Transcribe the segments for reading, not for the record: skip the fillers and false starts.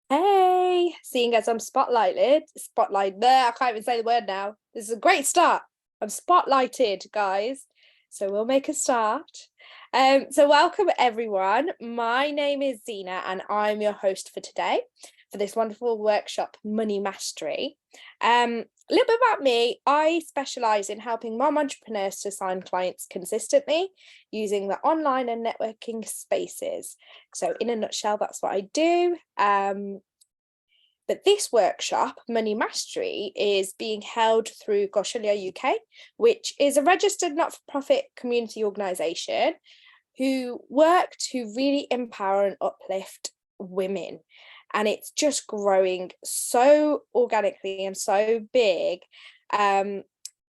Hey, seeing as I'm spotlight there, I can't even say the word now. This is a great start. I'm spotlighted, guys. So we'll make a start. So welcome everyone. My name is Zena and I'm your host for today for this wonderful workshop, Money Mastery. A little bit about me. I specialize in helping mom entrepreneurs to sign clients consistently using the online and networking spaces. So in a nutshell, that's what I do. But this workshop, Money Mastery, is being held through Kaushalya UK, which is a registered not-for-profit community organisation who work to really empower and uplift women. And it's just growing so organically and so big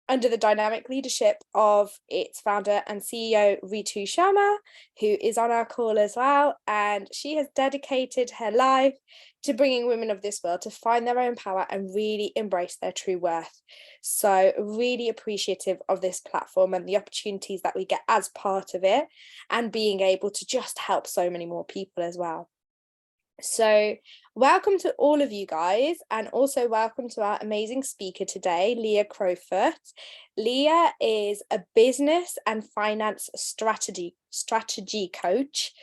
under the dynamic leadership of its founder and CEO, Ritu Sharma, who is on our call as well. And she has dedicated her life to bringing women of this world to find their own power and really embrace their true worth. So really appreciative of this platform and the opportunities that we get as part of it and being able to just help so many more people as well. So welcome to all of you guys, and also welcome to our amazing speaker today, Leah Crowfoot. Leah is a business and finance strategy coach.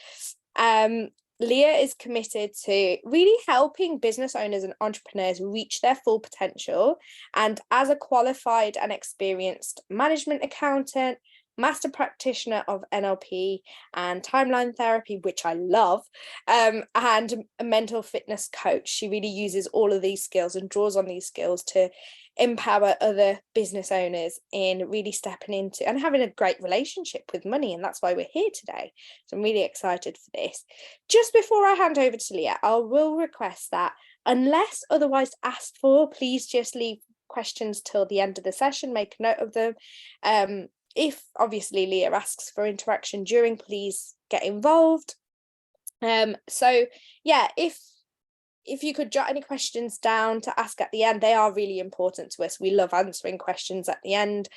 Leah is committed to really helping business owners and entrepreneurs reach their full potential. And as a qualified and experienced management accountant, master practitioner of NLP and timeline therapy, which I love, and a mental fitness coach, she really uses all of these skills and draws on these skills to empower other business owners in really stepping into and having a great relationship with money. And that's why we're here today. So I'm really excited for this. Just before I hand over to Leah, I will request that unless otherwise asked for, please just leave questions till the end of the session, make a note of them. If obviously Leah asks for interaction during, please get involved. So yeah, if you could jot any questions down to ask at the end, they are really important to us. We love answering questions at the end.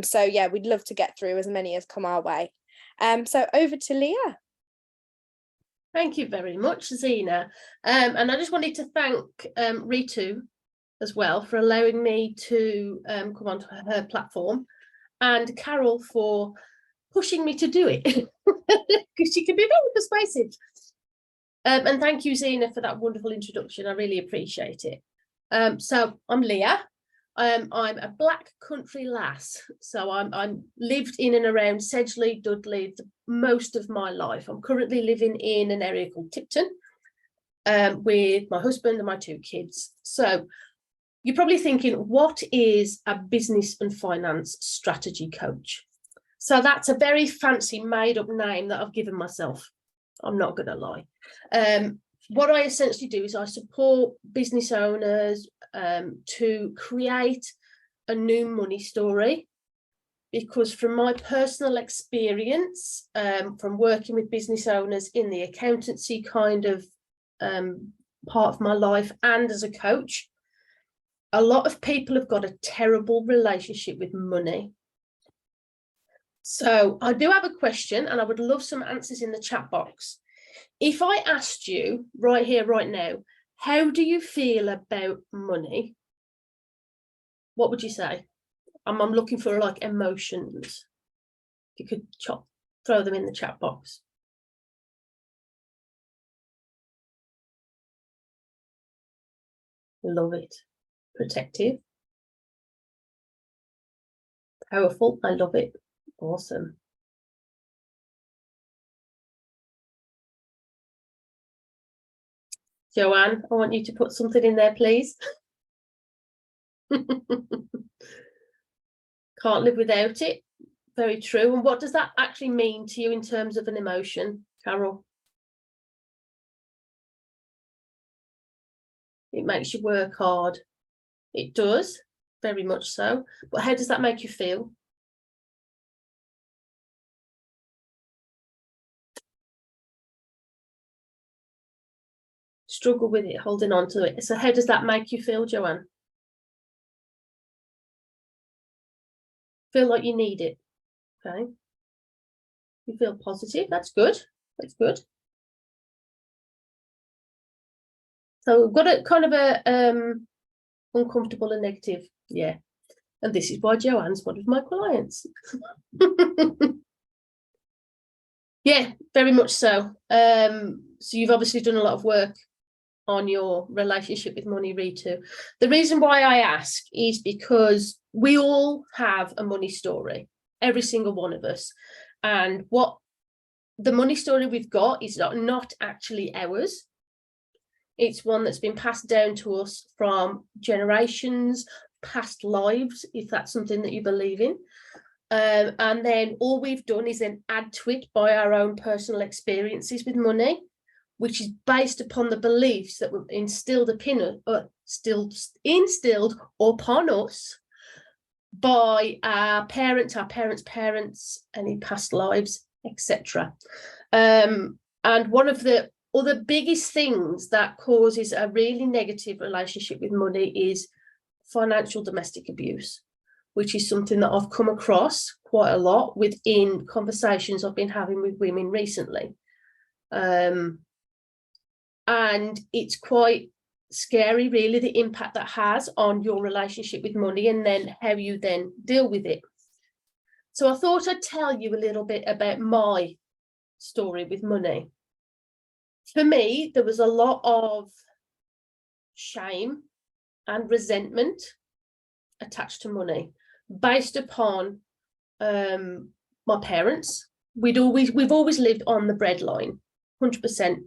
So yeah, we'd love to get through as many as come our way. So over to Leah. Thank you very much, Zena. And I just wanted to thank Ritu as well for allowing me to come onto her platform, and Carol for pushing me to do it because she can be very persuasive. And thank you, Zena, for that wonderful introduction. I really appreciate it. So I'm Leah. I'm a black country lass. So I'm lived in and around Sedgley, Dudley, most of my life. I'm currently living in an area called Tipton with my husband and my 2 kids. So you're probably thinking, what is a business and finance strategy coach? So that's a very fancy made up name that I've given myself. I'm not going to lie. What I essentially do is I support business owners to create a new money story, because from my personal experience from working with business owners in the accountancy kind of part of my life and as a coach, a lot of people have got a terrible relationship with money. So I do have a question and I would love some answers in the chat box. If I asked you right here, right now, how do you feel about money? What would you say? I'm looking for like emotions. If you could throw them in the chat box. Love it. Protective. Powerful. I love it. Awesome. Joanne, I want you to put something in there, please. Can't live without it. Very true. And what does that actually mean to you in terms of an emotion, Carol? It makes you work hard. It does, very much so. But how does that make you feel? Struggle with it, holding on to it. So how does that make you feel, Joanne? Feel like you need it. Okay. You feel positive. That's good. That's good. So we've got a kind of a uncomfortable and negative, yeah. And this is why Joanne's one of my clients. Yeah, very much so. So you've obviously done a lot of work on your relationship with money, Ritu. The reason why I ask is because we all have a money story, every single one of us. And what the money story we've got is not actually ours. It's one that's been passed down to us from generations, past lives, if that's something that you believe in. And then all we've done is then add to it by our own personal experiences with money, which is based upon the beliefs that were instilled upon us by our parents' parents, any past lives, etc. And one of the other biggest things that causes a really negative relationship with money is financial domestic abuse, which is something that I've come across quite a lot within conversations I've been having with women recently. And it's quite scary, really, the impact that has on your relationship with money and then how you then deal with it. So I thought I'd tell you a little bit about my story with money. For me, there was a lot of shame and resentment attached to money based upon my parents. We've always lived on the breadline, 100%.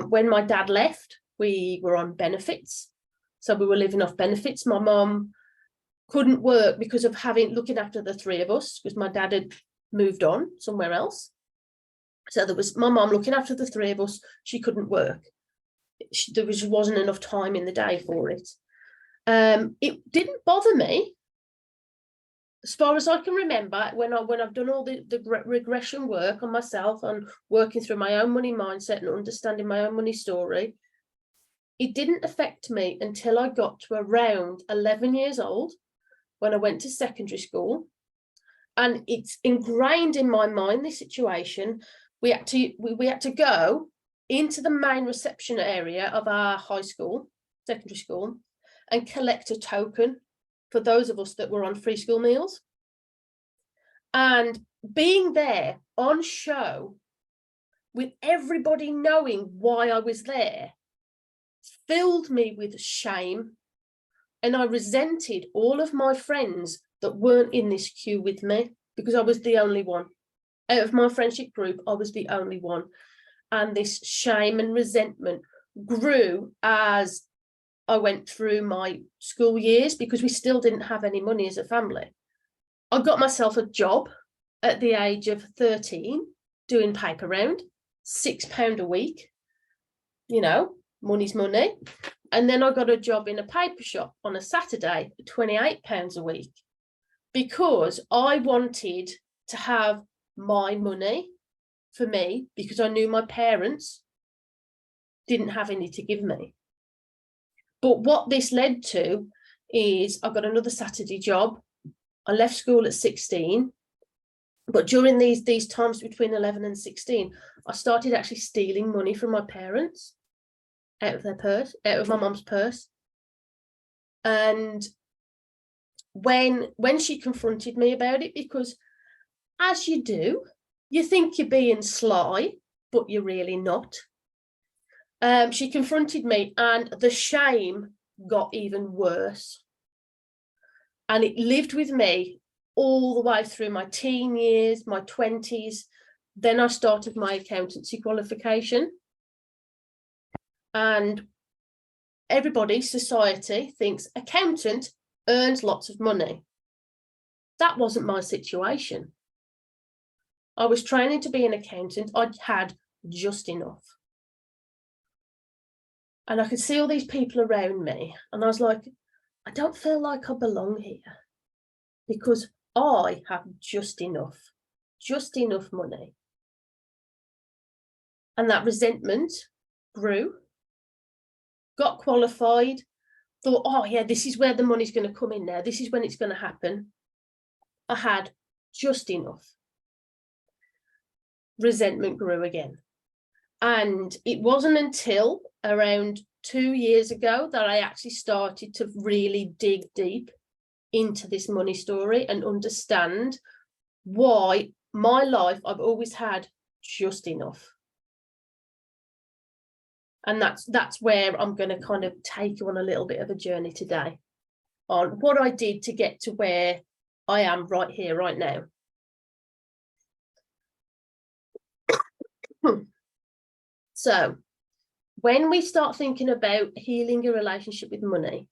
When my dad left, we were on benefits, so we were living off benefits. My mum couldn't work because of looking after the three of us, because my dad had moved on somewhere else. So there was my mum looking after the three of us. She couldn't work. There wasn't enough time in the day for it. It didn't bother me, as far as I can remember, when I've done all the regression work on myself and working through my own money mindset and understanding my own money story. It didn't affect me until I got to around 11 years old, when I went to secondary school. And it's ingrained in my mind, this situation. We had to go into the main reception area of our secondary school, and collect a token for those of us that were on free school meals. And being there on show with everybody knowing why I was there filled me with shame, and I resented all of my friends that weren't in this queue with me, because I was the only one. Out of my friendship group, I was the only one. And this shame and resentment grew as I went through my school years, because we still didn't have any money as a family. I got myself a job at the age of 13 doing paper round, £6 a week. You know, money's money. And then I got a job in a paper shop on a Saturday for £28 a week, because I wanted to have my money for me, because I knew my parents didn't have any to give me. But what this led to is I got another Saturday job. I left school at 16. But during these times between 11 and 16, I started actually stealing money from my parents out of their purse, out of my mum's purse. And when she confronted me about it, because as you do, you think you're being sly, but you're really not. She confronted me, and the shame got even worse. And it lived with me all the way through my teen years, my 20s. Then I started my accountancy qualification. And everybody, society, thinks accountant earns lots of money. That wasn't my situation. I was training to be an accountant. I'd had just enough. And I could see all these people around me, and I was like, I don't feel like I belong here, because I have just enough money. And that resentment grew, got qualified, thought, oh yeah, this is where the money's going to come in now. This is when it's going to happen. I had just enough. Resentment grew again. And it wasn't until around 2 years ago that I actually started to really dig deep into this money story and understand why my life, I've always had just enough. And that's where I'm going to kind of take you on a little bit of a journey today on what I did to get to where I am right here, right now. So when we start thinking about healing a relationship with money,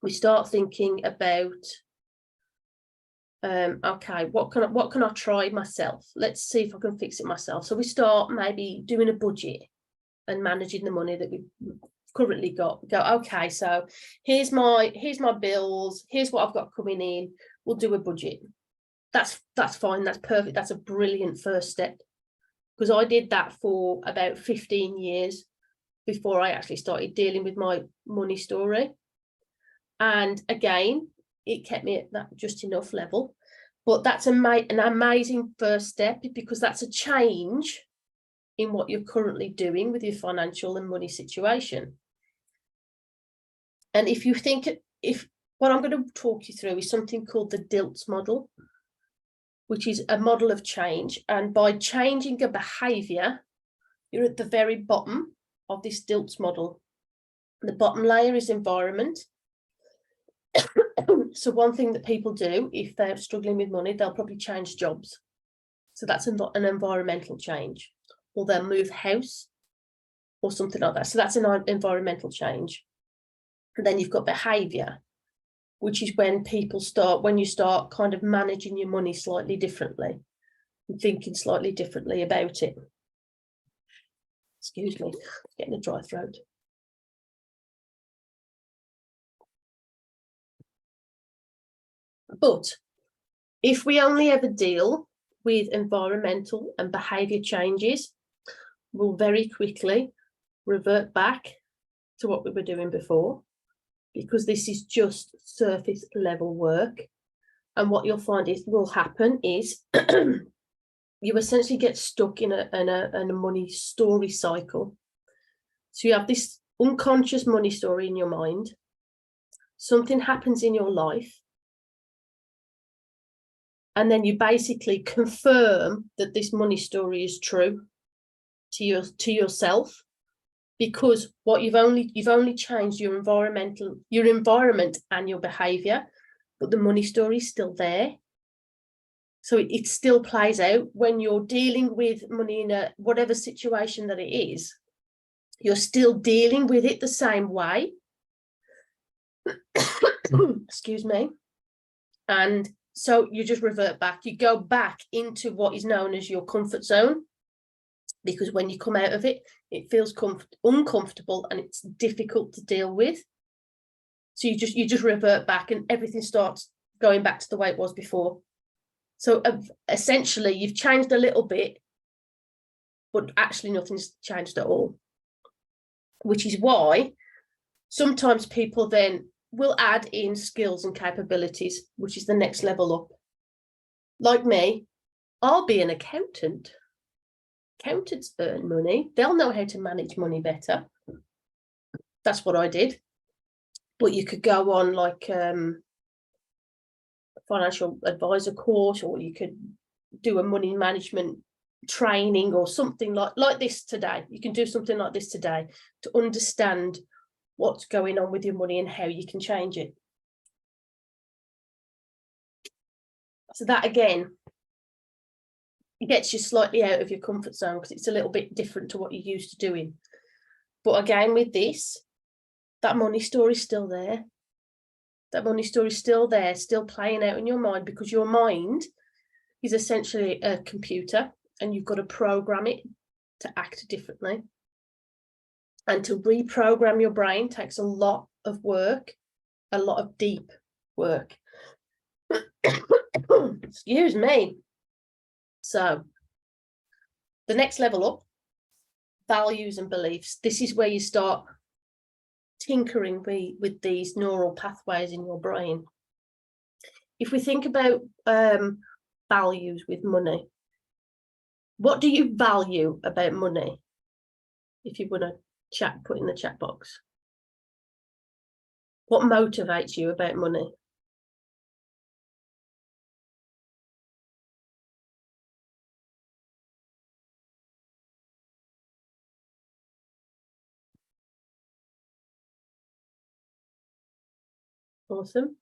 we start thinking about, okay, what can I try myself? Let's see if I can fix it myself. So we start maybe doing a budget and managing the money that we've currently got. Go, okay, so here's my bills, here's what I've got coming in. We'll do a budget. That's fine, that's perfect. That's a brilliant first step, because I did that for about 15 years before I actually started dealing with my money story. And again, it kept me at that just enough level. But that's an amazing first step, because that's a change in what you're currently doing with your financial and money situation. And if you think, what I'm going to talk you through is something called the DILTS model, which is a model of change. And by changing a behavior, you're at the very bottom of this DILTS model. The bottom layer is environment. So one thing that people do if they're struggling with money, they'll probably change jobs. So that's an environmental change, or they'll move house or something like that. So that's an environmental change. And then you've got behavior, which is when you start kind of managing your money slightly differently and thinking slightly differently about it. Excuse me, getting a dry throat. But if we only ever deal with environmental and behavior changes, we'll very quickly revert back to what we were doing before, because this is just surface level work. And what you'll find will happen is you essentially get stuck in a money story cycle. So you have this unconscious money story in your mind. Something happens in your life, and then you basically confirm that this money story is true to yourself, because what you've only changed your environment and your behavior, but the money story is still there. So it still plays out when you're dealing with money in whatever situation that it is. You're still dealing with it the same way. Excuse me. And so you just revert back. You go back into what is known as your comfort zone, because when you come out of it, it feels uncomfortable and it's difficult to deal with. So you just revert back, and everything starts going back to the way it was before. So essentially, you've changed a little bit, but actually nothing's changed at all. Which is why sometimes people then will add in skills and capabilities, which is the next level up. Like me, I'll be an accountant. Accountants earn money. They'll know how to manage money better. That's what I did. But you could go on like financial advisor course, or you could do a money management training or something like this today. You can do something like this today to understand what's going on with your money and how you can change it. So that again, it gets you slightly out of your comfort zone, because it's a little bit different to what you're used to doing. But again, with this, that money story is still there. That money story is still there, still playing out in your mind, because your mind is essentially a computer, and you've got to program it to act differently. And to reprogram your brain takes a lot of work, a lot of deep work. Excuse me. So the next level up, values and beliefs. This is where you start tinkering with these neural pathways in your brain. If we think about values with money, what do you value about money? If you want to put in the chat box. What motivates you about money? Awesome.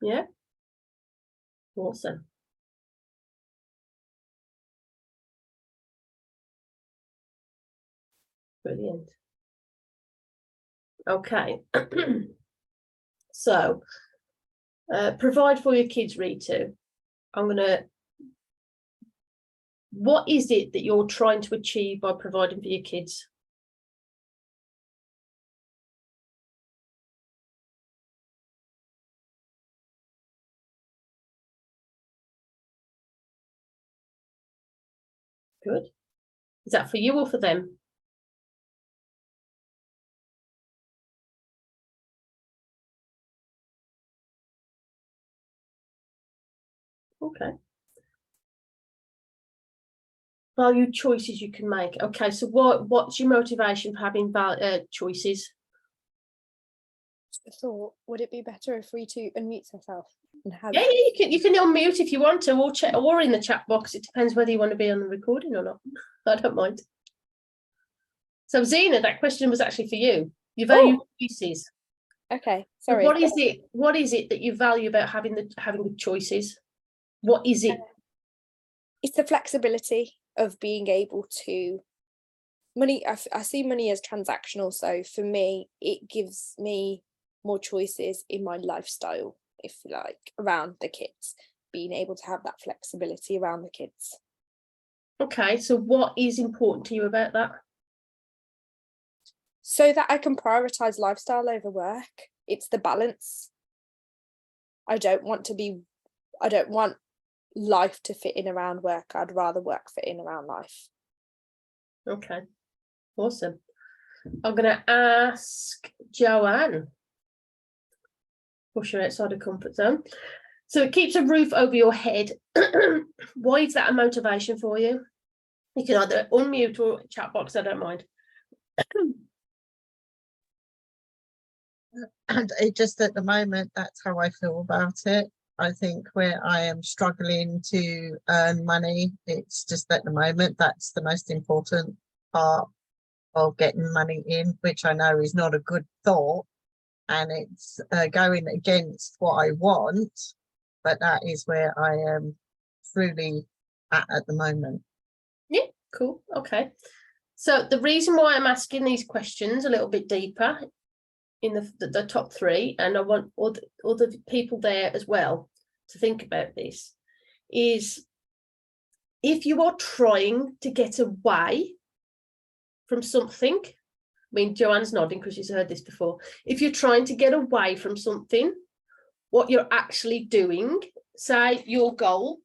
Yeah. Awesome. Brilliant. Okay. So, provide for your kids, Ritu. What is it that you're trying to achieve by providing for your kids? Good. Is that for you or for them? Okay. Value choices you can make. Okay, so what's your motivation for having choices? I thought, would it be better if Ritu unmutes herself and has? Yeah, you can unmute if you want to, or in the chat box. It depends whether you want to be on the recording or not. I don't mind. So Zena, that question was actually for you. You value choices. Okay, sorry. What is it that you value about having the choices? What is it? It's the flexibility of being able to money. I see money as transactional, so for me it gives me more choices in my lifestyle, if you like, around the kids, being able to have that flexibility around the kids. Okay, so what is important to you about that? So that I can prioritize lifestyle over work. It's the balance. I don't want life to fit in around work. I'd rather work fit in around life. Okay, awesome. I'm going to ask Joanne. Push her outside her comfort zone. So it keeps a roof over your head. Why is that a motivation for you? You can either unmute or chat box, I don't mind. And it just at the moment, that's how I feel about it. I think where I am struggling to earn money, it's just at the moment, that's the most important part of getting money in, which I know is not a good thought. And it's going against what I want, but that is where I am truly at the moment. Yeah, cool. Okay. So the reason why I'm asking these questions a little bit deeper in the top three, and I want other people there as well to think about this, is if you are trying to get away from something, I mean, Joanne's nodding because she's heard this before. If you're trying to get away from something, what you're actually doing, say your goal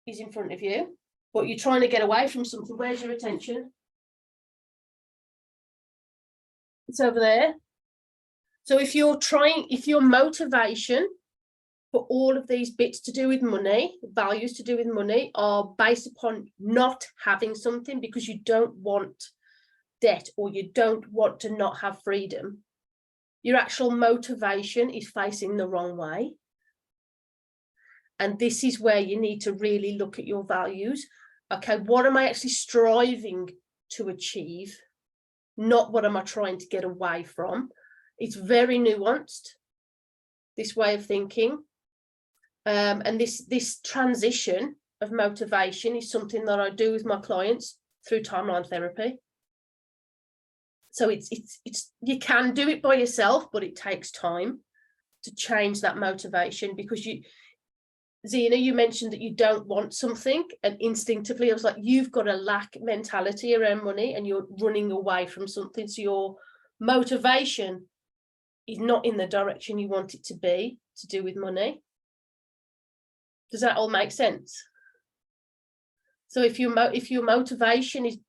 is in front of you, but you're trying to get away from something, where's your attention? It's over there. So if your motivation for all of these bits to do with money, values to do with money, are based upon not having something because you don't want debt or you don't want to not have freedom, your actual motivation is facing the wrong way. And this is where you need to really look at your values. Okay, what am I actually striving to achieve? Not what am I trying to get away from? It's very nuanced, this way of thinking. And this transition of motivation is something that I do with my clients through timeline therapy. So it's you can do it by yourself, but it takes time to change that motivation, because Zena, you mentioned that you don't want something, and instinctively I was like, you've got a lack mentality around money and you're running away from something. So your motivation is not in the direction you want it to be to do with money. Does that all make sense? So if your motivation is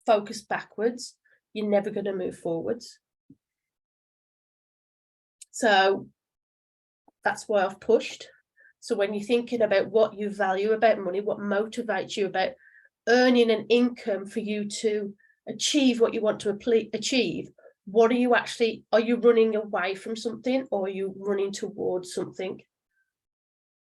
focused backwards, you're never going to move forwards. So that's why I've pushed So when you're thinking about what you value about money, what motivates you about earning an income for you to achieve what you want to achieve, what are you running away from something, or are you running towards something?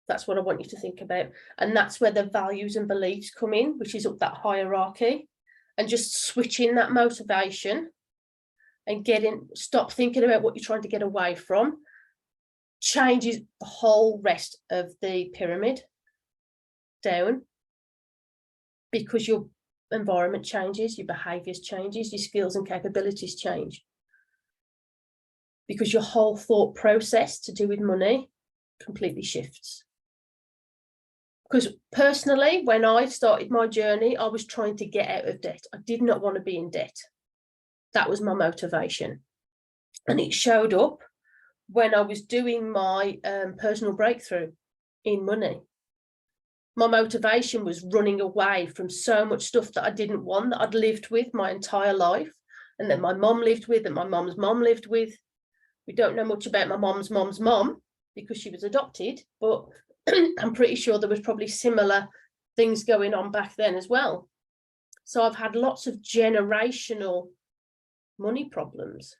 That's what I want you to think about. And that's where the values and beliefs come in, which is up that hierarchy, and just switching that motivation and stop thinking about what you're trying to get away from, changes the whole rest of the pyramid down, because your environment changes, your behaviors changes, your skills and capabilities change, because your whole thought process to do with money completely shifts. Because personally, when I started my journey, I was trying to get out of debt. I did not want to be in debt. That was my motivation. And it showed up when I was doing my personal breakthrough in money. My motivation was running away from so much stuff that I didn't want, that I'd lived with my entire life, and that my mom lived with, and my mom's mom lived with. We don't know much about my mom's mom because she was adopted, but I'm pretty sure there was probably similar things going on back then as well. So I've had lots of generational money problems.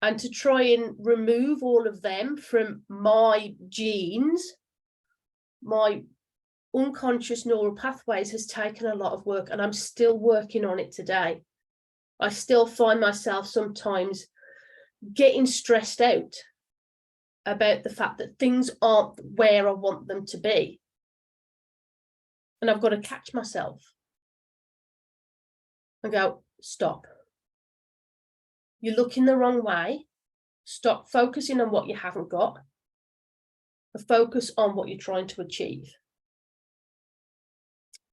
And to try and remove all of them from my genes, my unconscious neural pathways, has taken a lot of work, and I'm still working on it today. I still find myself sometimes getting stressed out about the fact that things aren't where I want them to be. And I've got to catch myself and go, stop. You're looking the wrong way. Stop focusing on what you haven't got. Focus on what you're trying to achieve.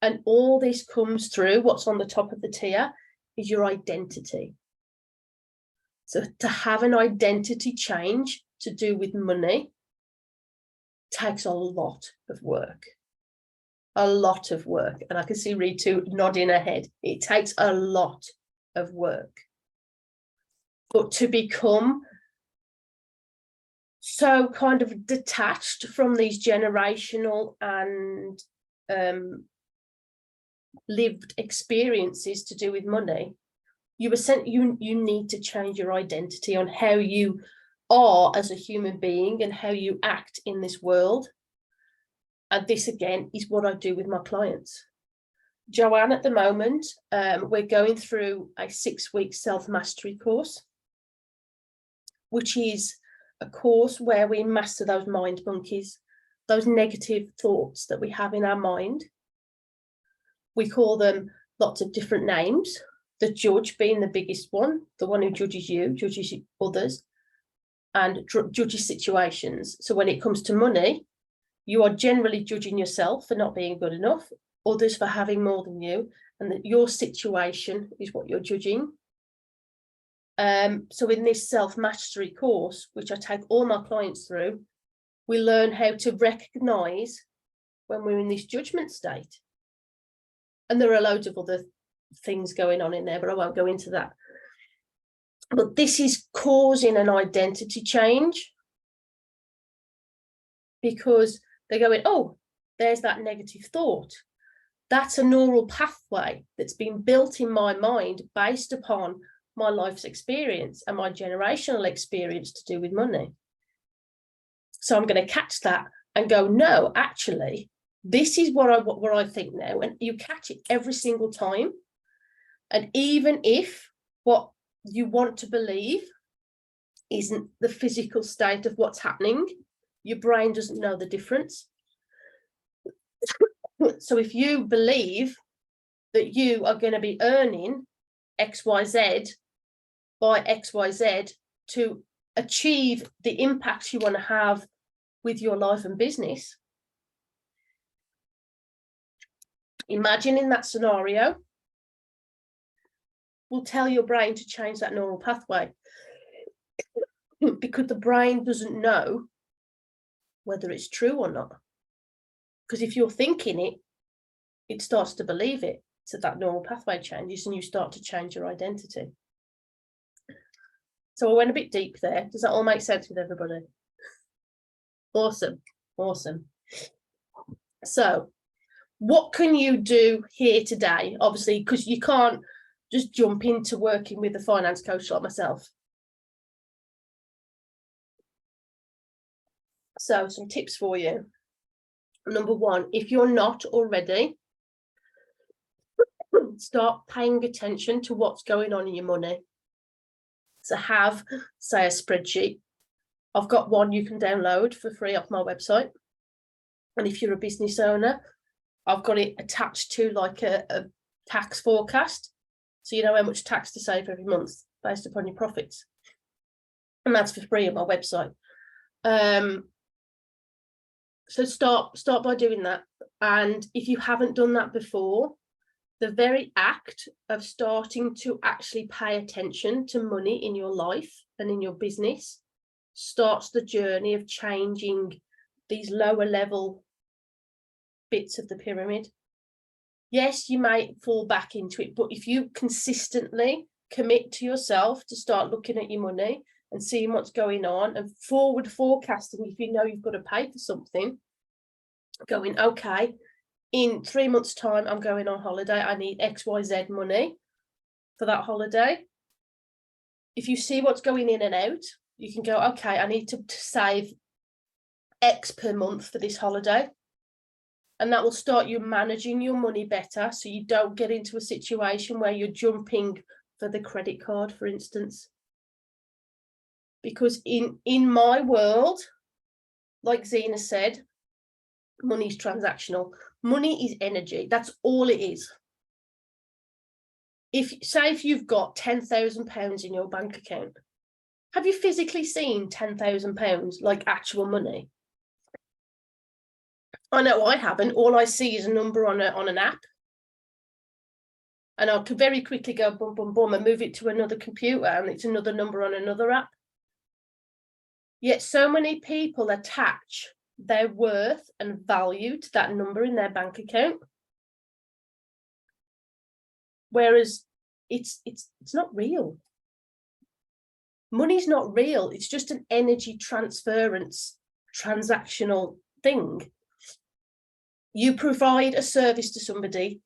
And all this comes through, what's on the top of the tier is your identity. So to have an identity change to do with money takes a lot of work. A lot of work. And I can see Ritu nodding her head. It takes a lot of work. But to become so kind of detached from these generational and lived experiences to do with money, you need to change your identity on how you are as a human being and how you act in this world. And this again is what I do with my clients. Joanne, at the moment, we're going through a 6-week self-mastery course, which is a course where we master those mind monkeys, those negative thoughts that we have in our mind. We call them lots of different names, the judge being the biggest one, the one who judges you, judges others, and judges situations. So when it comes to money, you are generally judging yourself for not being good enough, others for having more than you, and that your situation is what you're judging. So in this self-mastery course, which I take all my clients through, we learn how to recognize when we're in this judgment state. And there are loads of other things going on in there, but I won't go into that. But this is causing an identity change, because they're going, oh, there's that negative thought. That's a neural pathway that's been built in my mind based upon my life's experience and my generational experience to do with money. So I'm going to catch that and go, no, actually, this is what I think now. And you catch it every single time. And even if what you want to believe isn't the physical state of what's happening, your brain doesn't know the difference. So if you believe that you are going to be earning XYZ by XYZ to achieve the impact you want to have with your life and business, imagine in that scenario, will tell your brain to change that neural pathway, because the brain doesn't know whether it's true or not. Because if you're thinking it, it starts to believe it. So that neural pathway changes and you start to change your identity. So I went a bit deep there. Does that all make sense with everybody? Awesome. So what can you do here today? Obviously, because you can't just jump into working with a finance coach like myself. So some tips for you. Number one, if you're not already, start paying attention to what's going on in your money. So have, say, a spreadsheet. I've got one you can download for free off my website. And if you're a business owner, I've got it attached to like a tax forecast. So you know how much tax to save every month based upon your profits. And that's for free on my website. So start by doing that. And if you haven't done that before, the very act of starting to actually pay attention to money in your life and in your business starts the journey of changing these lower level bits of the pyramid. Yes, you might fall back into it, but if you consistently commit to yourself to start looking at your money and seeing what's going on and forward forecasting, if you know you've got to pay for something, going, okay, in 3 months' time, I'm going on holiday. I need XYZ money for that holiday. If you see what's going in and out, you can go, okay, I need to save X per month for this holiday. And that will start you managing your money better, so you don't get into a situation where you're jumping for the credit card, for instance. Because in my world, like Zena said, money is transactional. Money is energy. That's all it is. If you've got £10,000 in your bank account, have you physically seen £10,000 like actual money? I know I haven't. All I see is a number on an app. And I could very quickly go boom, boom, boom and move it to another computer and it's another number on another app. Yet so many people attach their worth and value to that number in their bank account. Whereas it's not real. Money's not real. It's just an energy transference, transactional thing. You provide a service to somebody,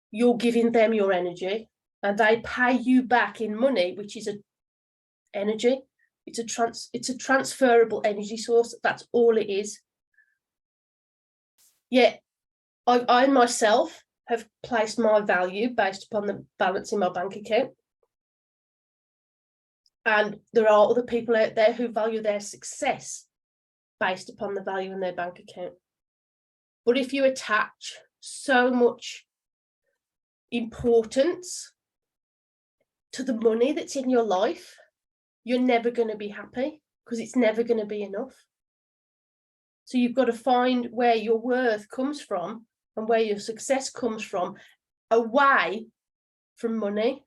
you're giving them your energy, and they pay you back in money, which is an energy. It's a transferable energy source. That's all it is. Yet I myself have placed my value based upon the balance in my bank account. And there are other people out there who value their success based upon the value in their bank account. But if you attach so much importance to the money that's in your life, you're never going to be happy because it's never going to be enough. So you've got to find where your worth comes from and where your success comes from away from money,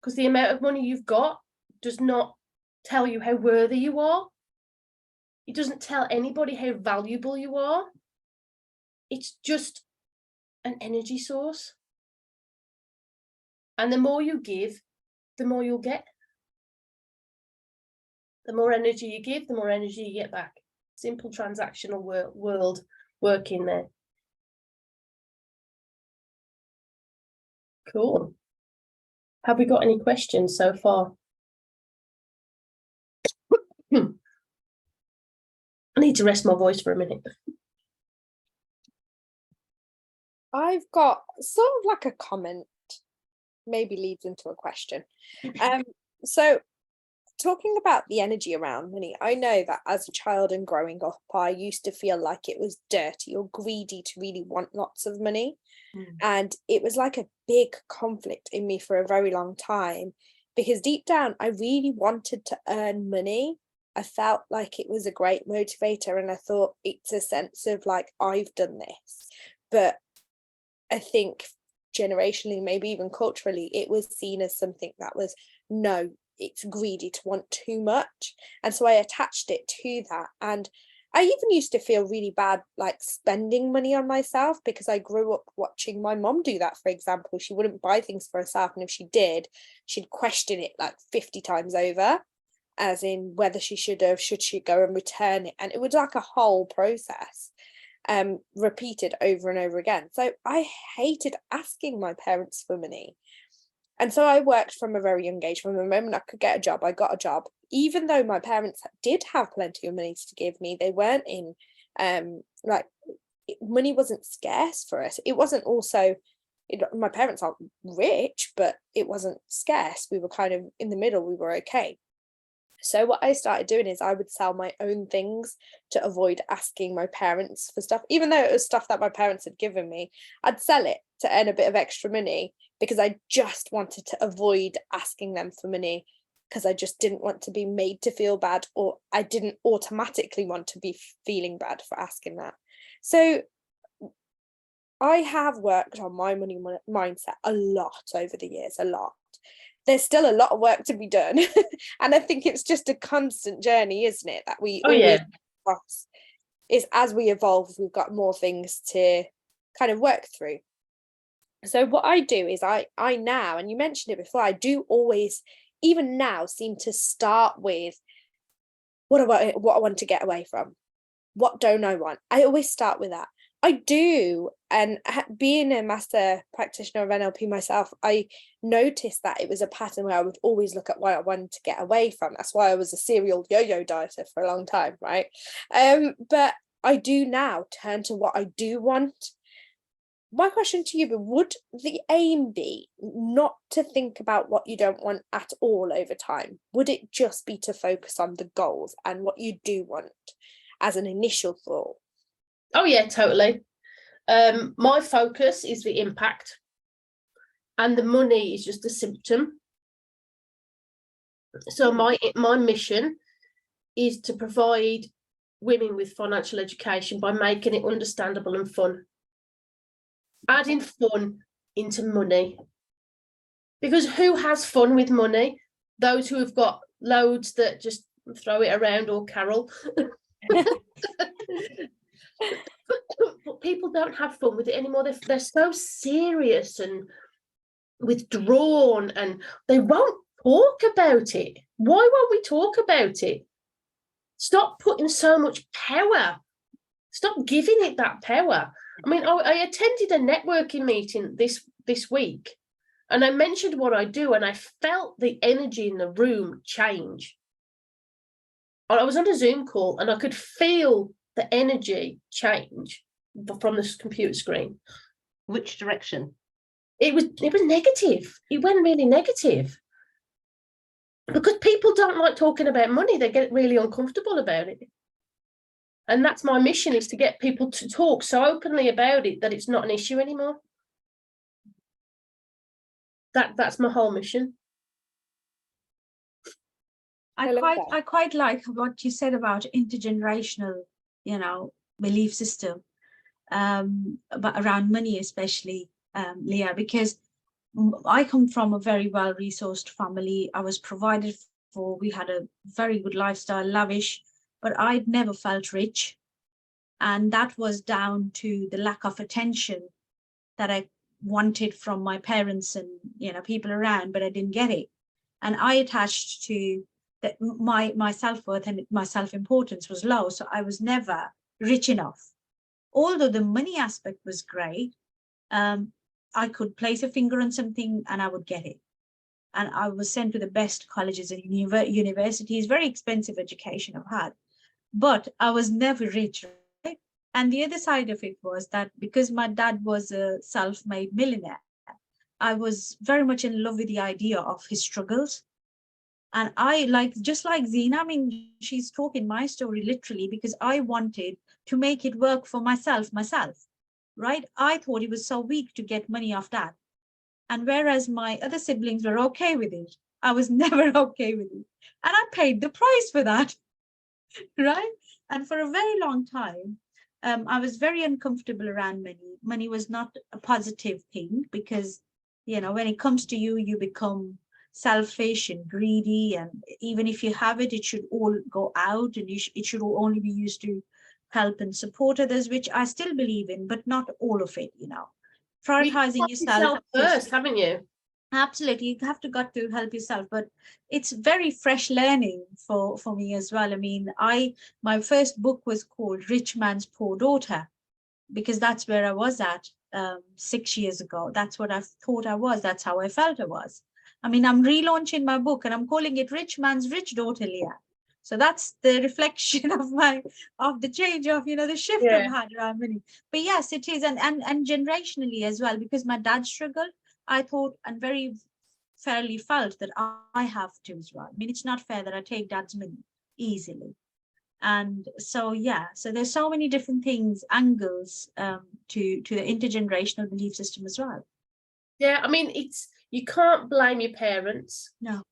because the amount of money you've got does not tell you how worthy you are. It doesn't tell anybody how valuable you are. It's just an energy source. And the more you give, the more you'll get. The more energy you give, the more energy you get back. Simple transactional world working there. Cool. Have we got any questions so far? I need to rest my voice for a minute. I've got sort of like a comment, maybe leads into a question. So talking about the energy around money, I know that as a child and growing up, I used to feel like it was dirty or greedy to really want lots of money. And it was like a big conflict in me for a very long time, because deep down, I really wanted to earn money. I felt like it was a great motivator, and I thought it's a sense of like, I've done this. But I think generationally, maybe even culturally, it was seen as something that was, no, it's greedy to want too much. And so I attached it to that. And I even used to feel really bad like spending money on myself, because I grew up watching my mom do that. For example, she wouldn't buy things for herself, and if she did, she'd question it like 50 times over. as in whether she should she go and return it, and it was like a whole process repeated over and over again. So I hated asking my parents for money. And so I worked from a very young age. From the moment I could get a job, I got a job. Even though my parents did have plenty of money to give me, they weren't in like, money wasn't scarce for us. It wasn't also, my parents aren't rich, but it wasn't scarce. We were kind of in the middle. We were okay. So what I started doing is I would sell my own things to avoid asking my parents for stuff. Even though it was stuff that my parents had given me, I'd sell it to earn a bit of extra money, because I just wanted to avoid asking them for money, because I just didn't want to be made to feel bad, or I didn't automatically want to be feeling bad for asking that. So I have worked on my money mindset a lot over the years, a lot. There's still a lot of work to be done. And I think it's just a constant journey, isn't it? That we always cross. Is as we evolve, we've got more things to kind of work through. So what I do is I now, and you mentioned it before, I do always, even now, seem to start with what I want to get away from. What don't I want? I always start with that. I do, and being a master practitioner of NLP myself, I noticed that it was a pattern where I would always look at what I wanted to get away from. That's why I was a serial yo-yo dieter for a long time, right? But I do now turn to what I do want. My question to you, would the aim be not to think about what you don't want at all over time? Would it just be to focus on the goals and what you do want as an initial thought? Oh yeah, totally. My focus is the impact, and the money is just a symptom. So my mission is to provide women with financial education by making it understandable and fun. Adding fun into money. Because who has fun with money? Those who have got loads that just throw it around or carol. But people don't have fun with it anymore. They're so serious and withdrawn, and they won't talk about it. Why won't we talk about it? Stop putting so much power. Stop giving it that power. I mean, I attended a networking meeting this week, and I mentioned what I do, and I felt the energy in the room change. I was on a Zoom call, and I could feel the energy change from this computer screen. Which direction? It was negative. It went really negative. Because people don't like talking about money. They get really uncomfortable about it. And that's my mission, is to get people to talk so openly about it that it's not an issue anymore. That's my whole mission. I quite like what you said about intergenerational, belief system, but around money especially, Leah, because I come from a very well-resourced family. I was provided for. We had a very good lifestyle, lavish, but I'd never felt rich. And that was down to the lack of attention that I wanted from my parents and, people around, but I didn't get it. And I attached to that my self-worth and my self-importance was low. So I was never rich enough. Although the money aspect was great, I could place a finger on something and I would get it. And I was sent to the best colleges and universities, very expensive education I've had. But I was never rich, right? And the other side of it was that because my dad was a self-made millionaire, I was very much in love with the idea of his struggles. And I just like Zina, I mean, she's talking my story literally because I wanted to make it work for myself, right? I thought it was so weak to get money off that. And whereas my other siblings were okay with it, I was never okay with it. And I paid the price for that, right? And for a very long time, I was very uncomfortable around money. Money was not a positive thing because, when it comes to you, you become selfish and greedy. And even if you have it, it should all go out and it should only be used to help and support others, which I still believe in, but not all of it, Prioritizing yourself first, haven't you? Absolutely, you have to help yourself, but it's very fresh learning for me as well. I mean, my first book was called Rich Man's Poor Daughter, because that's where I was at 6 years ago. That's what I thought I was. That's how I felt I was. I mean, I'm relaunching my book and I'm calling it Rich Man's Rich Daughter, Leah. So that's the reflection of the change of, the shift I've had around money. But yes, it is, and generationally as well, because my dad struggled. I thought and very fairly felt that I have to as well. I mean, it's not fair that I take dad's money easily. And so, so there's so many different things, angles to the intergenerational belief system as well. Yeah, I mean, you can't blame your parents. No.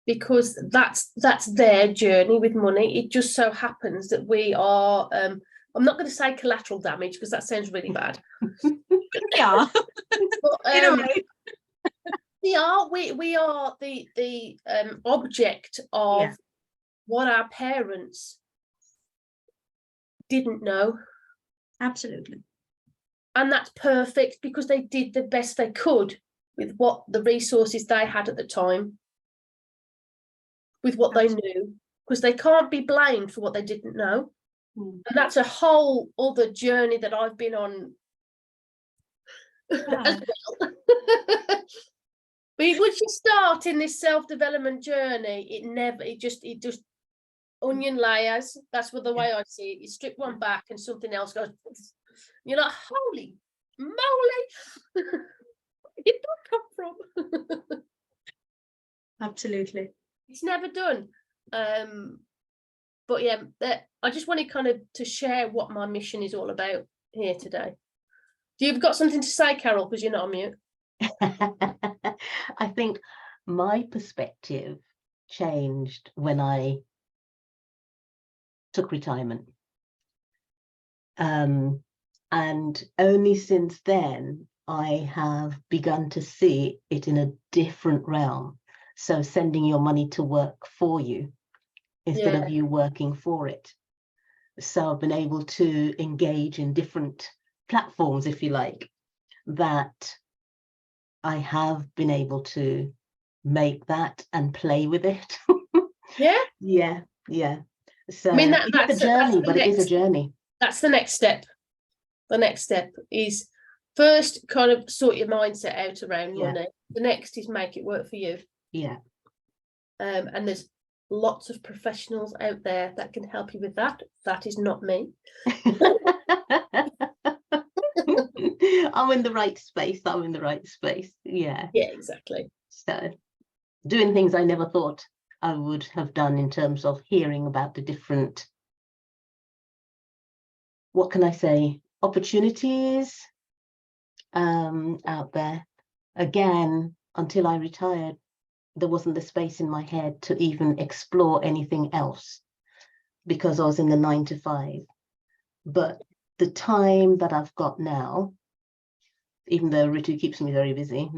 Because that's their journey with money. It just so happens that we are, I'm not going to say collateral damage because that sounds really bad. Yeah. But, in a way. we are the object of what our parents didn't know. Absolutely. And that's perfect because they did the best they could with what the resources they had at the time, with what they knew, because they can't be blamed for what they didn't know. And that's a whole other journey that I've been on as well. But once you start in this self-development journey, it just onion layers. That's what the way I see it. You strip one back and something else goes. You're like, holy moly, where did that come from? Absolutely. It's never done. But yeah, I just wanted kind of to share what my mission is all about here today. Do you've got something to say, Carol, because you're not on mute? I think my perspective changed when I took retirement. And only since then, I have begun to see it in a different realm. So sending your money to work for you instead of you working for it. So I've been able to engage in different platforms, if you like, that I have been able to make that and play with it. Yeah. So I mean, it's a journey, but it is a journey. That's the next step. The next step is first kind of sort your mindset out around money. The next is make it work for you. Yeah. And there's lots of professionals out there that can help you with that. That is not me. I'm in the right space. Yeah, exactly. So doing things I never thought I would have done in terms of hearing about the different, what can I say, opportunities out there. Again, until I retired, there wasn't the space in my head to even explore anything else because I was in the 9 to 5. But the time that I've got now, even though Ritu keeps me very busy,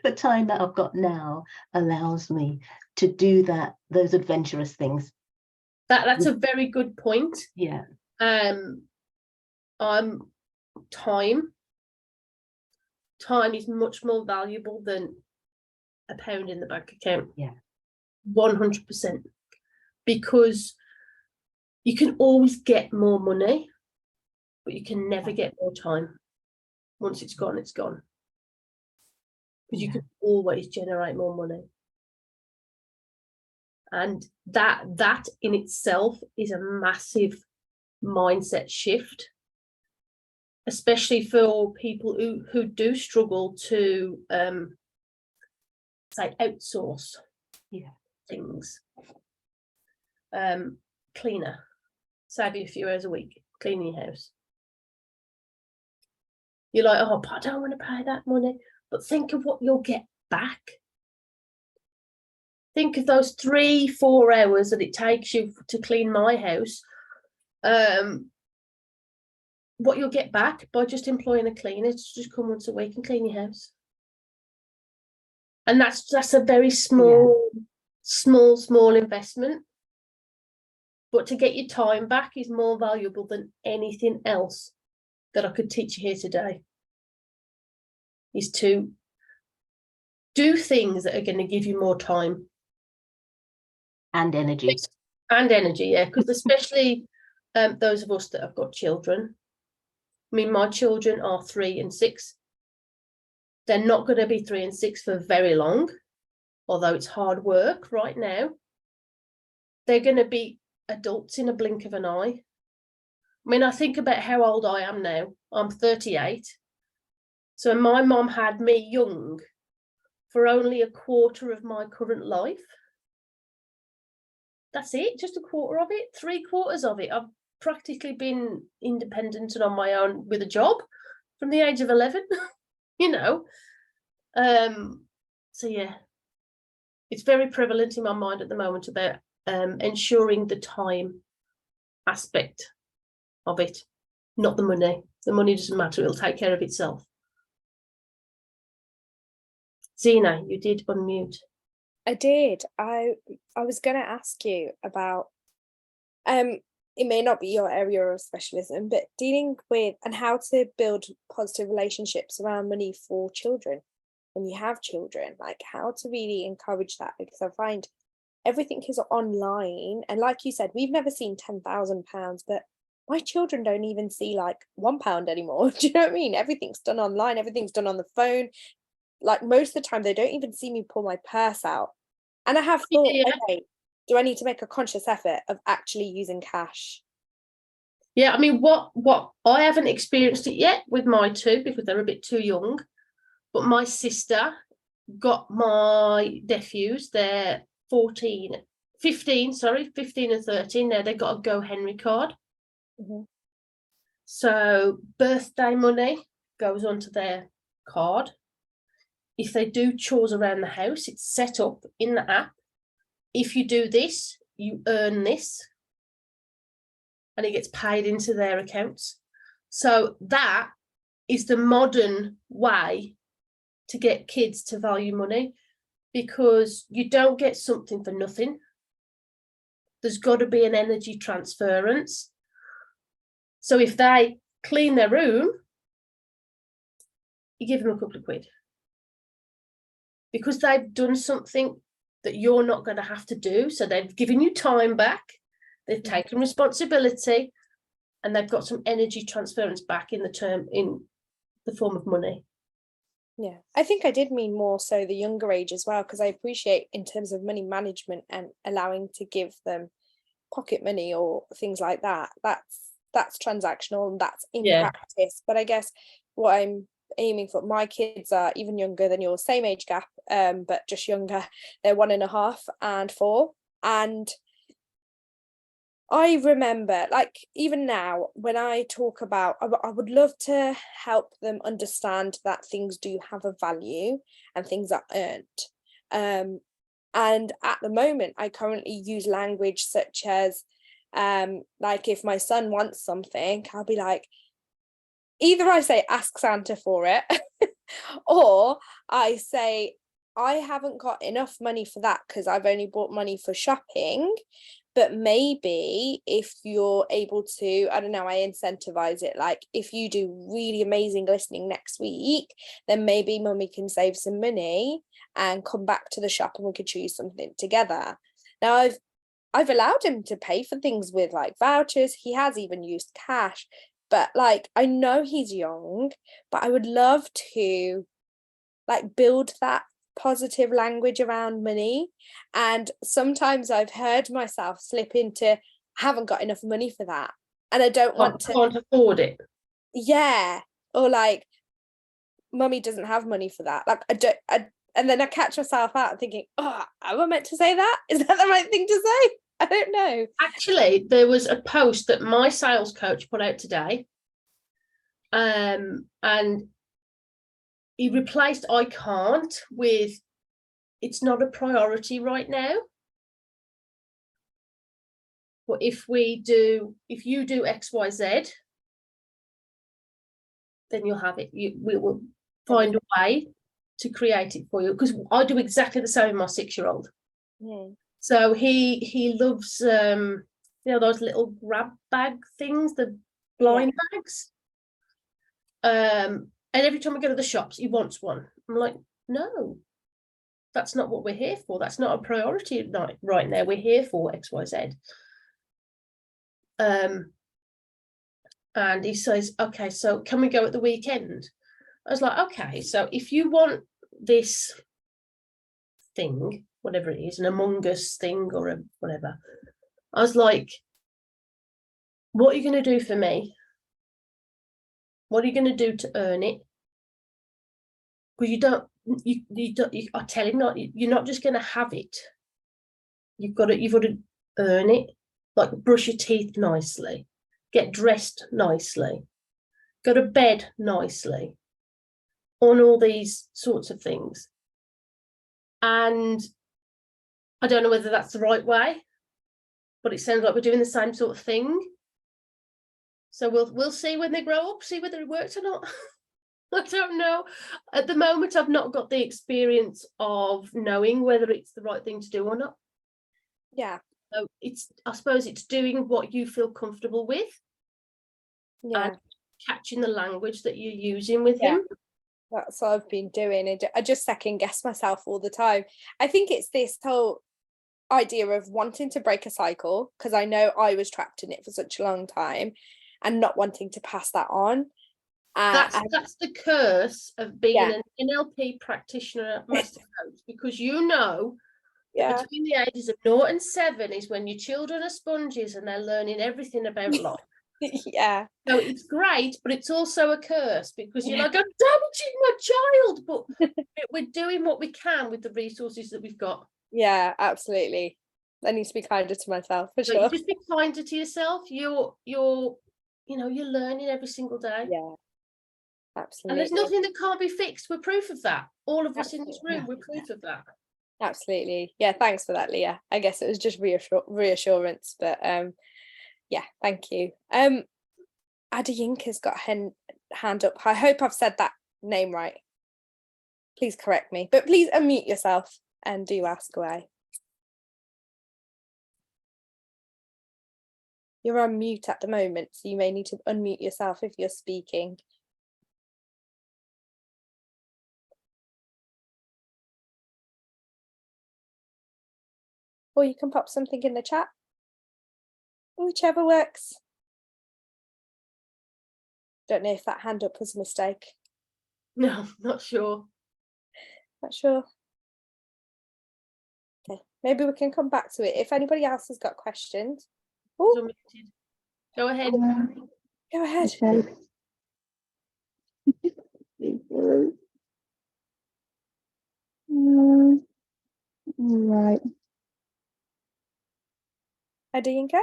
the time that I've got now allows me to do those adventurous things. That's a very good point. Yeah. Time is much more valuable than a pound in the bank account. Yeah. 100%. Because you can always get more money, but you can never get more time. Once it's gone, it's gone. Because you can always generate more money. And that in itself is a massive mindset shift, especially for people who do struggle to say outsource things. Cleaner, save you a few hours a week cleaning your house. You're like, oh, but I don't want to pay that money. But think of what you'll get back. Think of those 3-4 hours that it takes you to clean my house. What you'll get back by just employing a cleaner to just come once a week and clean your house. And that's a very small investment. But to get your time back is more valuable than anything else that I could teach you here today. is to do things that are going to give you more time And energy. and energy. Yeah, because especially those of us that have got children. I mean, my children are 3 and 6. They're not going to be 3 and 6 for very long, although it's hard work right now. They're going to be adults in a blink of an eye. I mean, I think about how old I am now. I'm 38. So my mom had me young for only a quarter of my current life. That's it, just a quarter of it, 3/4 of it. I've practically been independent and on my own with a job from the age of 11, you know. So yeah, it's very prevalent in my mind at the moment about ensuring the time aspect of it, not the money. The money doesn't matter, it'll take care of itself. Zena, you did unmute. I did. I was going to ask you about, it may not be your area of specialism, but dealing with and how to build positive relationships around money for children when you have children, like how to really encourage that, because I find everything is online. And like you said, we've never seen £10,000, but my children don't even see like £1 anymore. Do you know what I mean? Everything's done online, everything's done on the phone. Like most of the time, they don't even see me pull my purse out. And I have thought, okay, do I need to make a conscious effort of actually using cash? Yeah, I mean, what I haven't experienced it yet with my 2 because they're a bit too young. But my sister got my nephews, they're 15 and 13 now. They got a Go Henry card. Mm-hmm. So birthday money goes onto their card. If they do chores around the house, it's set up in the app. If you do this, you earn this. And it gets paid into their accounts. So that is the modern way to get kids to value money, because you don't get something for nothing. There's got to be an energy transference. So if they clean their room, you give them a couple of quid. Because they've done something that you're not going to have to do. So they've given you time back, they've taken responsibility, and they've got some energy transference back in the form of money. Yeah, I think I did mean more so the younger age as well, because I appreciate in terms of money management and allowing to give them pocket money or things like that. That's transactional and that's in practice. But I guess what I'm aiming for, my kids are even younger than yours, same age gap, but just younger. They're 1.5 and 4, and I remember, like, even now when I talk about, I would love to help them understand that things do have a value and things are earned. And at the moment, I currently use language such as, like, if my son wants something, I'll be like, either I say, ask Santa for it, or I say, I haven't got enough money for that because I've only bought money for shopping. But maybe if you're able to, I don't know, I incentivize it. Like, if you do really amazing listening next week, then maybe mummy can save some money and come back to the shop and we could choose something together. Now, I've allowed him to pay for things with like vouchers. He has even used cash. But like, I know he's young, but I would love to like build that positive language around money. And sometimes I've heard myself slip into, I haven't got enough money for that, and I don't want to, can't afford it. Yeah, or like, mummy doesn't have money for that. Like, and then I catch myself out thinking, oh, am I meant to say that? Is that the right thing to say? I don't know. Actually, there was a post that my sales coach put out today, and he replaced I can't with it's not a priority right now. But if you do XYZ, then you'll have it. We will find a way to create it for you, because I do exactly the same with my 6-year-old. So he loves those little grab bag things, the blind bags. And every time I go to the shops, he wants one. I'm like, no, that's not what we're here for. That's not a priority right now. We're here for X, Y, Z. And he says, okay, so can we go at the weekend? I was like, okay, so if you want this thing, whatever it is, an Among Us thing or a whatever, I was like, what are you going to do for me? What are you going to do to earn it? Because I tell him, you're not just going to have it. You've got to earn it. Like brush your teeth nicely, get dressed nicely, go to bed nicely, on all these sorts of things. And I don't know whether that's the right way, but it sounds like we're doing the same sort of thing. So we'll see when they grow up, see whether it works or not. I don't know. At the moment, I've not got the experience of knowing whether it's the right thing to do or not. Yeah. So I suppose it's doing what you feel comfortable with. Yeah. And catching the language that you're using with Yeah. him. That's what I've been doing. I just second guess myself all the time. I think it's this whole idea of wanting to break a cycle, because I know I was trapped in it for such a long time, and not wanting to pass that on. That's the curse of being Yeah. an NLP practitioner, master coach, because you know that between the ages of 0 and 7 is when your children are sponges and they're learning everything about life. Yeah. So it's great, but it's also a curse, because you're like, I'm damaging my child, but we're doing what we can with the resources that we've got. Yeah, absolutely. I need to be kinder to myself, for So sure. you just be kinder to yourself. You're learning every single day. Yeah, And absolutely. there's nothing that can't be fixed. We're proof of that. All of us in this room, we're proof of that. Absolutely. Yeah, thanks for that, Leah. I guess it was just reassurance, but yeah, thank you. Adiyinka's got her hand up. I hope I've said that name right. Please correct me, but please unmute yourself and do ask away. You're on mute at the moment, so you may need to unmute yourself if you're speaking. Or you can pop something in the chat, whichever works. Don't know if that hand up was a mistake. No, not sure. Not sure. Okay, maybe we can come back to it. If anybody else has got questions. Ooh, Go ahead. go ahead. Right. Adiyinka?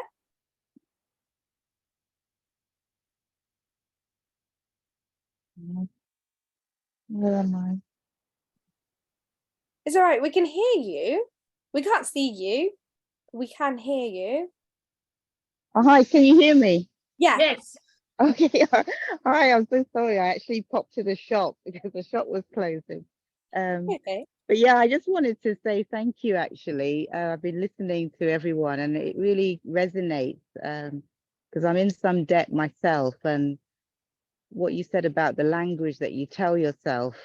Where am I? It's all right, we can hear you. We can't see you. We can hear you. Oh, hi, can you hear me? Yeah. Yes. Okay. Hi, I'm so sorry. I actually popped to the shop because the shop was closing. Okay. But yeah, I just wanted to say thank you, actually. I've been listening to everyone and it really resonates because I'm in some debt myself. And what you said about the language that you tell yourself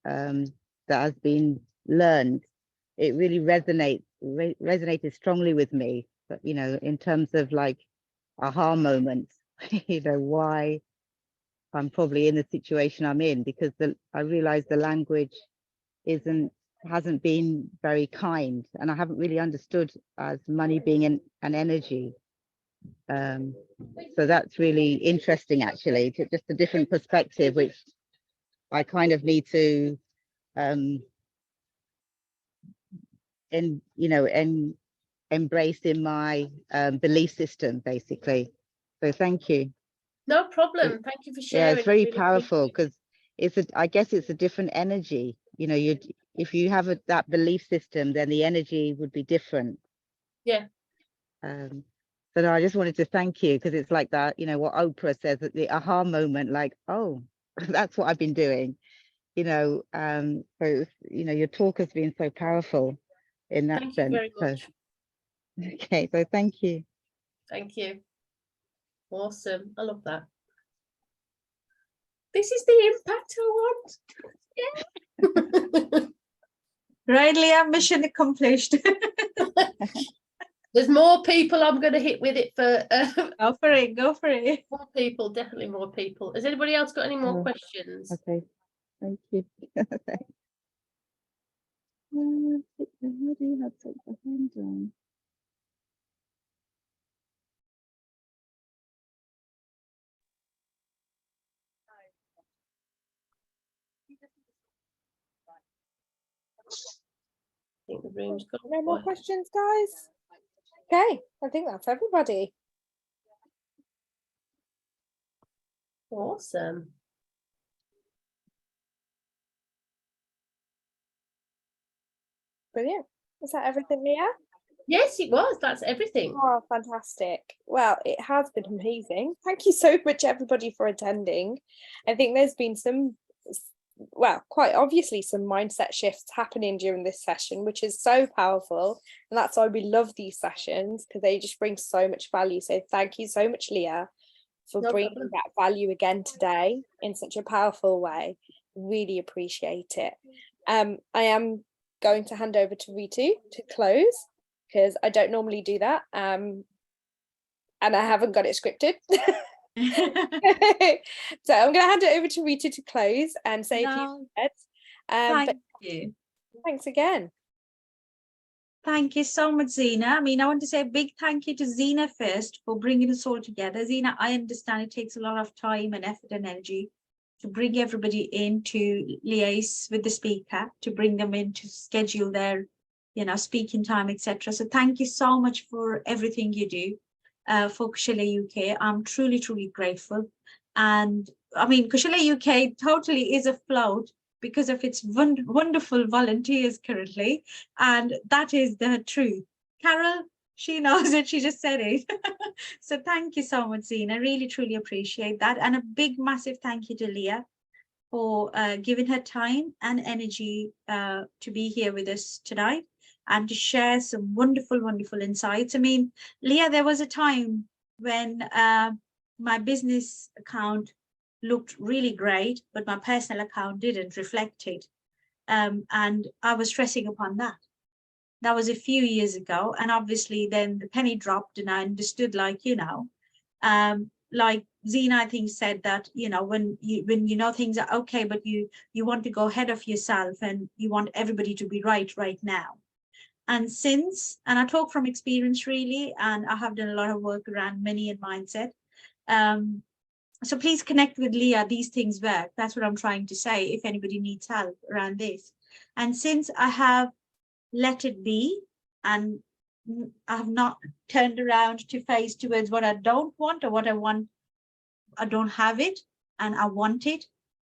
that has been learned, it really resonated strongly with me. But, you know, in terms of like aha moments, you know, why I'm probably in the situation I'm in, because I realized the language hasn't been very kind, and I haven't really understood as money being an energy. So that's really interesting, actually, just a different perspective, which I kind of need to embrace in my belief system, basically. So thank you. No problem. Thank you for sharing. Yeah, it's very Really powerful because I guess it's a different energy. You know, if you have that belief system, then the energy would be different. Yeah. So no, I just wanted to thank you, because it's like that, you know, what Oprah says, at the aha moment, like, oh, that's what I've been doing, you know. So you know, your talk has been so powerful in that Thank sense. you very much. Okay, so thank you. Thank you. Awesome. I love that. This is the impact I want. Yeah. Right, Leah, mission accomplished. There's more people I'm going to hit with it for. Go for it, go for it. More people, definitely more people. Has anybody else got any more Oh, questions? Okay, thank you. Thanks. How do you have such a hand on? I think the room's got No more questions, guys? Okay, I think that's everybody. awesome. Brilliant. Is that everything, Leah? Yes, it was. That's everything. Oh, fantastic. Well, it has been amazing. Thank you so much, everybody, for attending. I think there's been some, well, quite obviously some mindset shifts happening during this session, which is so powerful. And that's why we love these sessions, because they just bring so much value. So thank you so much, Leah, for No bringing problem. that value again today in such a powerful way. Really appreciate it. I am going to hand over to Ritu to close, because I don't normally do that, and I haven't got it scripted. So I'm going to hand it over to Ritu to close and say a few No, words. thank But you. thanks again. Thank you so much, Zena. I mean, I want to say a big thank you to Zena first for bringing us all together. Zena, I understand it takes a lot of time and effort and energy to bring everybody in, to liaise with the speaker, to bring them in, to schedule their, speaking time, etc. So thank you so much for everything you do for Kaushalya UK. I'm truly, truly grateful. And I mean, Kaushalya UK totally is afloat because of its wonderful volunteers currently. And that is the truth. Carol, she knows it, she just said it. So thank you so much, Zena. I really, truly appreciate that. And a big, massive thank you to Leah for giving her time and energy to be here with us tonight and to share some wonderful, wonderful insights. I mean, Leah, there was a time when my business account looked really great, but my personal account didn't reflect it. And I was stressing upon that. That was a few years ago. And obviously then the penny dropped and I understood, like Zena, I think, said that, when you know things are okay, but you want to go ahead of yourself and you want everybody to be right now. And I talk from experience really, and I have done a lot of work around money and mindset. So please connect with Leah. These things work. That's what I'm trying to say, if anybody needs help around this. And since I have let it be and I have not turned around to face towards what I don't want or what I want, I don't have it and I want it.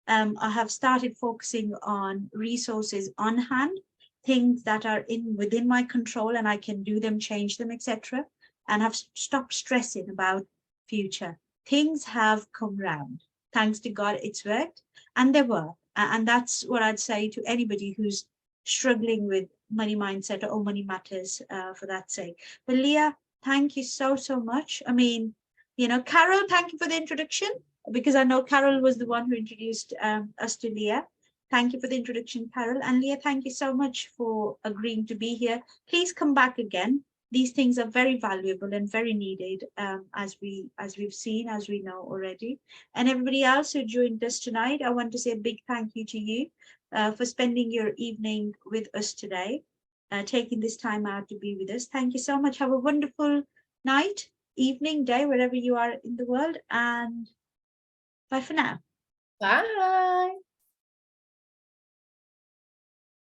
I have started focusing on resources on hand, things that are within my control and I can do them, change them, etc. And have stopped stressing about future. Things have come round. Thanks to God, it's worked, and they work. And that's what I'd say to anybody who's struggling with money mindset or money matters, for that sake. But Leah, thank you so, so much. I mean, Carol, thank you for the introduction, because I know Carol was the one who introduced us to Leah. Thank you for the introduction, Carol. And Leah, thank you so much for agreeing to be here. Please come back again. These things are very valuable and very needed, as we've seen, as we know already. And everybody else who joined us tonight, I want to say a big thank you to you for spending your evening with us today, taking this time out to be with us. Thank you so much. Have a wonderful night, evening, day, wherever you are in the world, and bye for now. Bye.